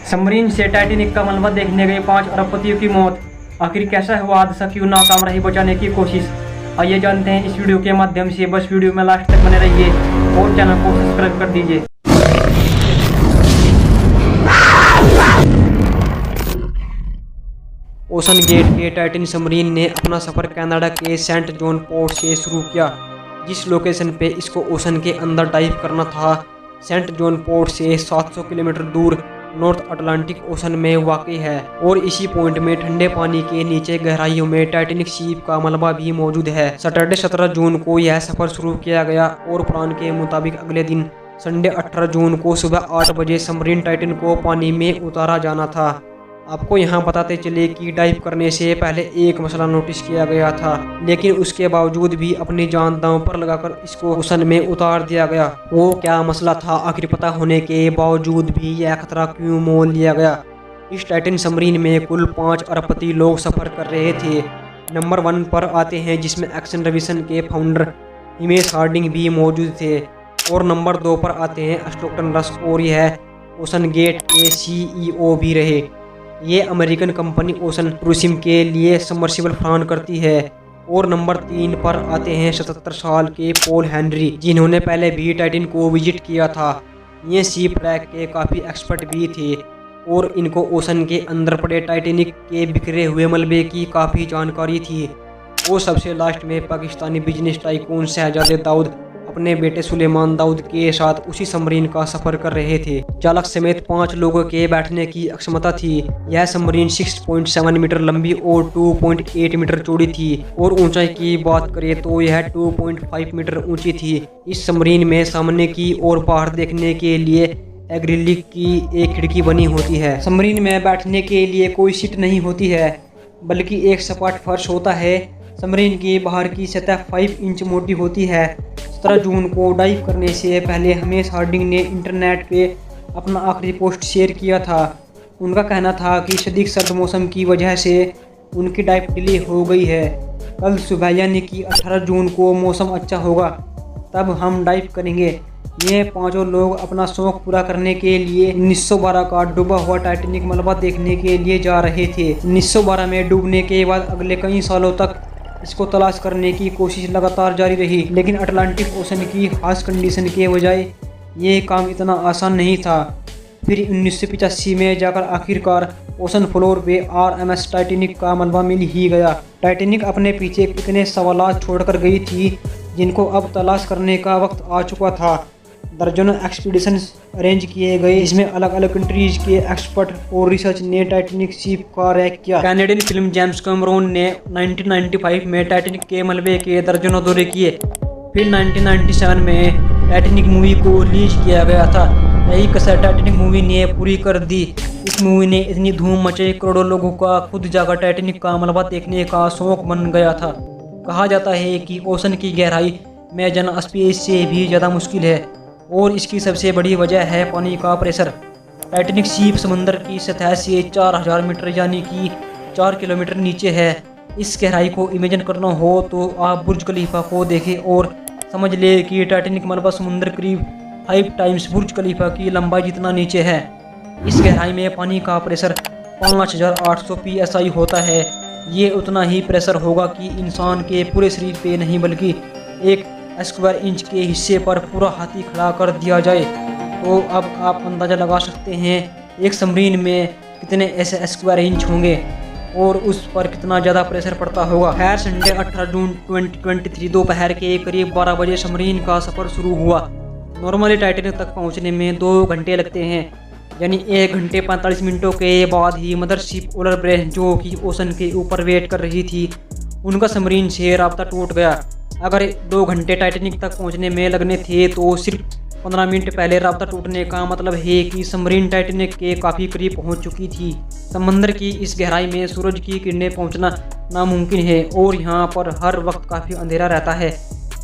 Submarine से Titanic का मलबा देखने गए 5 अरबपतियों की मौत। आखिर कैसा हुआ हादसा, क्यों नाकाम रही बचाने की कोशिश? आइए जानते हैं इस वीडियो के माध्यम से। बस वीडियो में लास्ट तक बने रहिए और चैनल को सब्सक्राइब कर दीजिए। ओशन गेट के टाइटैनिक सबमरीन ने अपना सफर कनाडा के सेंट जॉन पोर्ट से शुरू किया। जिस लोकेशन पे इसको ओशन के अंदर डाइव करना था, सेंट जॉन पोर्ट से 700 किलोमीटर दूर नॉर्थ अटलांटिक ओशन में वाक़ई है और इसी पॉइंट में ठंडे पानी के नीचे गहराइयों में टाइटैनिक शिप का मलबा भी मौजूद है। सैटरडे 17 जून को यह सफर शुरू किया गया और प्लान के मुताबिक अगले दिन संडे 18 जून को सुबह 8 बजे सबमरीन टाइटन को पानी में उतारा जाना था। आपको यहाँ बताते चले कि डाइव करने से पहले एक मसला नोटिस किया गया था, लेकिन उसके बावजूद भी अपनी जान दांव पर लगाकर इसको ओशन में उतार दिया गया। वो क्या मसला था, आखिर पता होने के बावजूद भी यह खतरा क्यों मोल लिया गया? इस टाइटन सबमरीन में कुल 5 अरबपति लोग सफर कर रहे थे। नंबर 1 पर आते हैं जिसमें एक्शन रेविसन के फाउंडर हिमेश हार्डिंग भी मौजूद थे और नंबर 2 पर आते हैं स्टॉकटन रस और यह ओशन गेट के CEO भी रहे। ये अमेरिकन कंपनी ओशन क्रूजिंग के लिए सबमर्सिबल फराहम करती है। और नंबर 3 पर आते हैं 77 साल के पॉल हेनरी, जिन्होंने पहले भी टाइटन को विजिट किया था। ये शिप ट्रैक के काफ़ी एक्सपर्ट भी थे और इनको ओशन के अंदर पड़े टाइटैनिक के बिखरे हुए मलबे की काफ़ी जानकारी थी। वो सबसे लास्ट में पाकिस्तानी बिजनेस टाइकून शहजादे दाऊद अपने बेटे सुलेमान दाऊद के साथ उसी सबमरीन का सफर कर रहे थे। चालक समेत 5 लोगों के बैठने की क्षमता थी। यह सबमरीन 6.7 मीटर लंबी और 2.8 मीटर चौड़ी थी और ऊंचाई की बात करें तो यह 2.5 मीटर ऊंची थी। इस सबमरीन में सामने की ओर बाहर देखने के लिए एक्रिलिक की एक खिड़की बनी होती है। सबमरीन में बैठने के लिए कोई सीट नहीं होती है, बल्कि एक सपाट फर्श होता है। सबमरीन की बाहर की सतह 5 इंच मोटी होती है। 17 जून को डाइव करने से पहले हिमेश हार्डिंग ने इंटरनेट पे अपना आखिरी पोस्ट शेयर किया था। उनका कहना था कि शदीद सर्द मौसम की वजह से उनकी डाइव डिले हो गई है। कल सुबह यानी कि 18 जून को मौसम अच्छा होगा, तब हम डाइव करेंगे। ये 5 लोग अपना शौक पूरा करने के लिए 1912 का डूबा हुआ टाइटैनिक मलबा देखने के लिए जा रहे थे। 1912 में डूबने के बाद अगले कई सालों तक इसको तलाश करने की कोशिश लगातार जारी रही, लेकिन अटलांटिक ओशन की खास कंडीशन के बजाय ये काम इतना आसान नहीं था। फिर 1985 में जाकर आखिरकार ओशन फ्लोर पे RMS टाइटैनिक का मलबा मिल ही गया। टाइटैनिक अपने पीछे इतने सवालात छोड़कर गई थी जिनको अब तलाश करने का वक्त आ चुका था। दर्जनों एक्सपीडिशन अरेंज किए गए, जिसमें अलग अलग कंट्रीज के एक्सपर्ट और रिसर्च ने टाइटैनिक शिप का रैक किया। कैनेडियन फिल्म जेम्स कैमरून ने 1995 में टाइटैनिक के मलबे के दर्जनों दौरे किए। फिर 1997 में टाइटैनिक मूवी को रिलीज किया गया था। यही कसर टाइटैनिक मूवी ने पूरी कर दी। इस मूवी ने इतनी धूम मचाई, करोड़ों लोगों का खुद जाकर टाइटैनिक का मलबा देखने का शौक बन गया था। कहा जाता है कि ओशन की गहराई में जाना स्पेस से भी ज़्यादा मुश्किल है और इसकी सबसे बड़ी वजह है पानी का प्रेशर। टाइटैनिक शिप समंदर की सतह से 4000 मीटर यानी कि 4 किलोमीटर नीचे है। इस गहराई को इमेजिन करना हो तो आप बुर्ज खलीफा को देखें और समझ ले कि टाइटैनिक मलबा समुद्र करीब 5 टाइम्स बुर्ज खलीफा की लंबाई जितना नीचे है। इस गहराई में पानी का प्रेशर 5800 PSI होता है। ये उतना ही प्रेशर होगा कि इंसान के पूरे शरीर पे नहीं, बल्कि एक स्क्वायर इंच के हिस्से पर पूरा हाथी खड़ा कर दिया जाए। तो अब आप अंदाज़ा लगा सकते हैं एक सबमरीन में कितने ऐसे स्क्वायर इंच होंगे और उस पर कितना ज़्यादा प्रेशर पड़ता होगा। खैर, संडे 18 जून 2023 दोपहर के करीब 12 बजे सबमरीन का सफ़र शुरू हुआ। नॉर्मली टाइटैनिक तक पहुंचने में 2 घंटे लगते हैं, यानी 1 घंटे 45 मिनटों के बाद ही मदरशिप ओलर ब्रेन, जो कि ओशन के ऊपर वेट कर रही थी, उनका सबमरीन से राब्ता टूट गया। अगर 2 घंटे टाइटैनिक तक पहुंचने में लगने थे तो सिर्फ 15 मिनट पहले राब्ता टूटने का मतलब है कि सबमरीन टाइटैनिक के काफ़ी करीब पहुंच चुकी थी। समंदर की इस गहराई में सूरज की किरणें पहुंचना नामुमकिन है और यहां पर हर वक्त काफ़ी अंधेरा रहता है।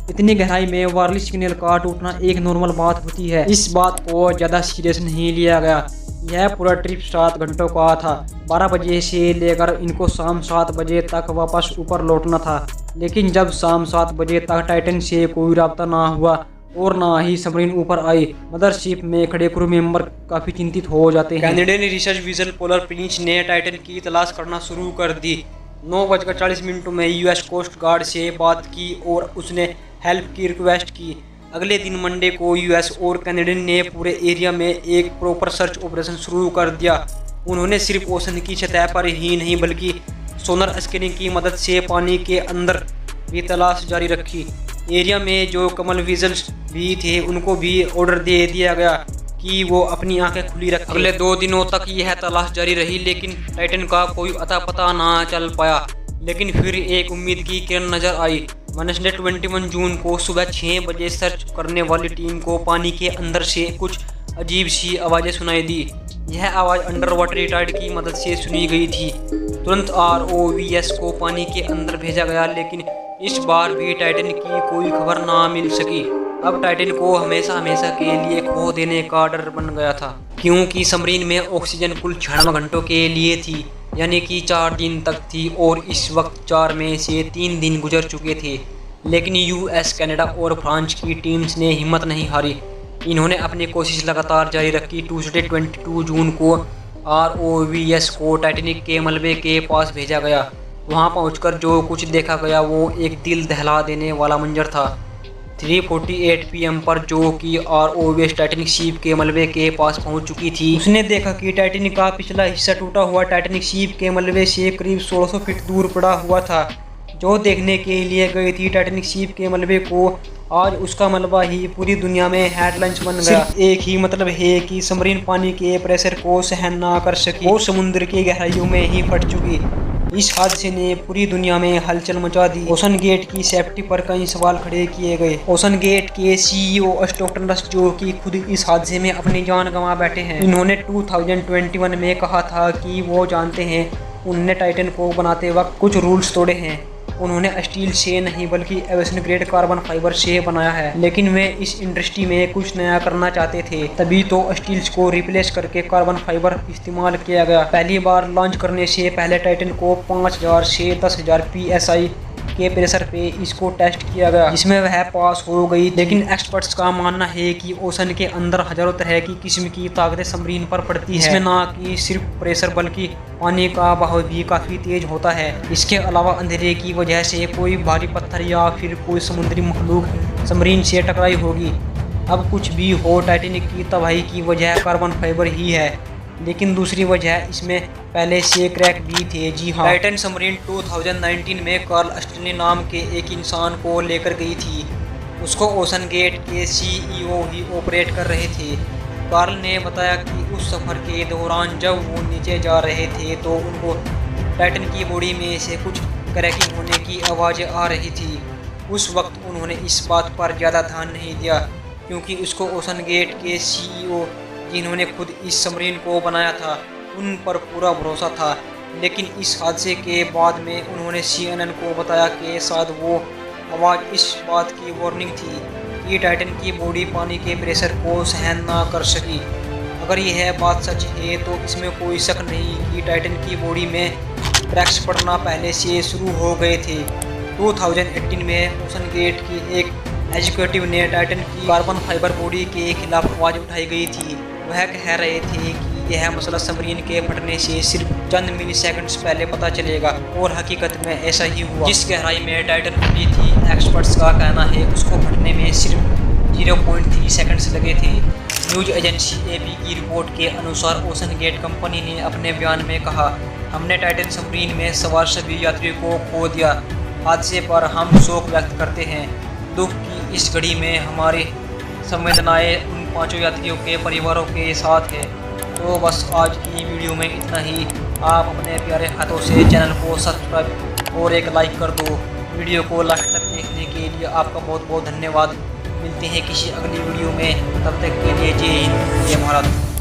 इतनी गहराई में वायरलेस सिग्नल का टूटना एक नॉर्मल बात होती है। इस बात को ज़्यादा सीरियस नहीं लिया गया। यह पूरा ट्रिप 7 घंटों का था। 12 बजे से लेकर इनको शाम 7 बजे तक वापस ऊपर लौटना था, लेकिन जब शाम 7 बजे तक टाइटन से कोई राब्ता ना हुआ और ना ही सबमरीन ऊपर आई। मदरशिप में खड़े क्रू मेंबर काफी चिंतित हो जाते हैं। Canadian research whistle polar Prince ने टाइटन की तलाश करना शुरू कर दी। 9:40 में यूएस कोस्ट गार्ड से बात की और उसने हेल्प की रिक्वेस्ट की। अगले दिन मंडे को यूएस और कैनेडियन ने पूरे एरिया में एक प्रॉपर सर्च ऑपरेशन शुरू कर दिया। उन्होंने सिर्फ ओशन की सतह पर ही नहीं बल्कि सोनर स्कैनिंग की मदद से पानी के अंदर भी तलाश जारी रखी। एरिया में जो कमल विजल्स भी थे उनको भी ऑर्डर दे दिया गया कि वो अपनी आंखें खुली रखें। अगले 2 दिनों तक यह तलाश जारी रही लेकिन टाइटन का कोई अता पता ना चल पाया। लेकिन फिर एक उम्मीद की किरण नजर आई। वेडनेसडे 21 जून को सुबह 6 बजे सर्च करने वाली टीम को पानी के अंदर से कुछ अजीब सी आवाज़ें सुनाई दी। यह आवाज़ अंडर वाटर रिटार्ड की मदद से सुनी गई थी। तुरंत ROVS को पानी के अंदर भेजा गया लेकिन इस बार भी टाइटन की कोई खबर ना मिल सकी। अब टाइटन को हमेशा हमेशा के लिए खो देने का डर बन गया था, क्योंकि सबमरीन में ऑक्सीजन कुल 96 घंटों के लिए थी, यानी कि 4 दिन तक थी और इस वक्त 4 में से 3 दिन गुजर चुके थे। लेकिन यूएस, कनाडा और फ्रांस की टीम्स ने हिम्मत नहीं हारी। इन्होंने अपनी कोशिश लगातार जारी रखी। ट्यूसडे 22 जून को ROVS को टाइटैनिक के मलबे के पास भेजा गया। वहां पहुंचकर जो कुछ देखा गया वो एक दिल दहला देने वाला मंजर था। 3:48 PM पर जो कि ROVS टाइटैनिक शिप के मलबे के पास पहुंच चुकी थी, उसने देखा कि टाइटैनिक का पिछला हिस्सा टूटा हुआ टाइटैनिक शिप के मलबे से करीब 1600 फीट दूर पड़ा हुआ था। जो देखने के लिए गई थी टाइटैनिक शिप के मलबे को, आज उसका मलबा ही पूरी दुनिया में हेडलाइंस बन गया। सिर्फ एक ही मतलब है कि सबमरीन पानी के प्रेशर को सहन ना कर सकी और समुद्र की गहराइयों में ही फट चुकी। इस हादसे ने पूरी दुनिया में हलचल मचा दी। ओशन गेट की सेफ्टी पर कई सवाल खड़े किए गए। ओशन गेट के CEO स्टॉकटन रस, जो कि खुद इस हादसे में अपनी जान गंवा बैठे हैं, इन्होंने 2021 में कहा था कि वो जानते हैं उन्होंने टाइटन को बनाते वक्त कुछ रूल्स तोड़े हैं। उन्होंने स्टील से नहीं बल्कि एविएशन ग्रेड कार्बन फाइबर से बनाया है, लेकिन वे इस इंडस्ट्री में कुछ नया करना चाहते थे। तभी तो स्टील्स को रिप्लेस करके कार्बन फाइबर इस्तेमाल किया गया। पहली बार लॉन्च करने से पहले टाइटन को 5000 से 10,000 PSI के प्रेशर पे इसको टेस्ट किया गया, जिसमें वह पास हो गई। लेकिन एक्सपर्ट्स का मानना है कि ओशन के अंदर हजारों तरह की किस्म की ताकतें सबमरीन पर पड़ती है, इसमें ना कि सिर्फ प्रेशर बल्कि पानी का बहाव भी काफ़ी तेज होता है। इसके अलावा अंधेरे की वजह से कोई भारी पत्थर या फिर कोई समुद्री मखलूक सबमरीन से टकराई होगी। अब कुछ भी हो, टाइटैनिक की तबाही की वजह कार्बन फाइबर ही है, लेकिन दूसरी वजह इसमें पहले से क्रैक भी थे। जी हाँ, टाइटन सबमरीन 2019 में कार्ल स्टैनली नाम के एक इंसान को लेकर गई थी। उसको ओशन गेट के CEO ही ऑपरेट कर रहे थे। कार्ल ने बताया कि उस सफ़र के दौरान जब वो नीचे जा रहे थे तो उनको टाइटन की बॉडी में से कुछ क्रैकिंग होने की आवाज़ें आ रही थी। उस वक्त उन्होंने इस बात पर ज़्यादा ध्यान नहीं दिया, क्योंकि उसको ओशन गेट के CEO, जिन्होंने खुद इस सबमरीन को बनाया था, उन पर पूरा भरोसा था। लेकिन इस हादसे के बाद में उन्होंने CNN को बताया कि शायद वो आवाज़ इस बात की वार्निंग थी कि टाइटन की बॉडी पानी के प्रेशर को सहन ना कर सकी। अगर यह बात सच है तो इसमें कोई शक नहीं कि टाइटन की बॉडी में क्रैक्स पड़ना पहले से शुरू हो गए थे। 2018 में ओशन गेट की एक एग्जीक्यूटिव ने टाइटन की कार्बन फाइबर बॉडी के खिलाफ आवाज़ उठाई गई थी। वह कह रहे थे कि यह मसला सबमरीन के फटने से सिर्फ चंद मिलीसेकंड्स पहले पता चलेगा, और हकीकत में ऐसा ही हुआ। जिस गहराई में टाइटन फटी थी, एक्सपर्ट्स का कहना है उसको फटने में सिर्फ 0.3 सेकंड्स लगे थे। न्यूज एजेंसी AP की रिपोर्ट के अनुसार ओशन गेट कंपनी ने अपने बयान में कहा, हमने टाइटन सबमरीन में सवार सभी यात्रियों को खो दिया। हादसे पर हम शोक व्यक्त करते हैं। दुख की इस घड़ी में हमारी संवेदनाएं उन 5 यात्रियों के परिवारों के साथ है। तो बस आज की वीडियो में इतना ही। आप अपने प्यारे हाथों से चैनल को सब्सक्राइब और एक लाइक कर दो। वीडियो को लास्ट तक देखने के लिए आपका बहुत बहुत धन्यवाद। मिलते हैं किसी अगली वीडियो में, तब तक के लिए जय हिंद, जय भारत।